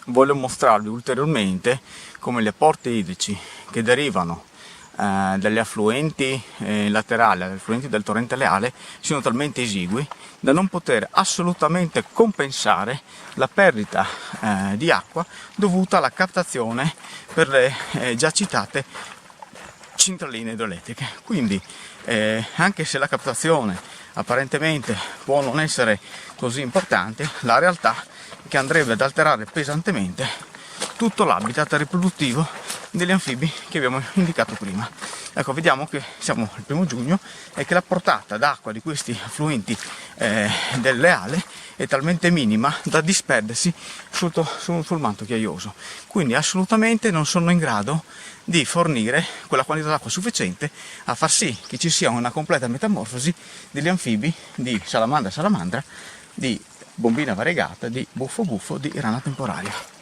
Voglio mostrarvi ulteriormente come gli apporti idrici che derivano dagli affluenti laterali, dagli affluenti del torrente Leale, siano talmente esigui da non poter assolutamente compensare la perdita di acqua dovuta alla captazione per le già citate centraline idroelettriche. Quindi anche se la captazione apparentemente può non essere così importante, la realtà è che andrebbe ad alterare pesantemente tutto l'habitat riproduttivo degli anfibi che abbiamo indicato prima. Ecco, vediamo che siamo al 1° giugno e che la portata d'acqua di questi affluenti del Leale è talmente minima da disperdersi sul manto ghiaioso. Quindi assolutamente non sono in grado di fornire quella quantità d'acqua sufficiente a far sì che ci sia una completa metamorfosi degli anfibi di salamandra, di bombina variegata, di buffo, di rana temporaria.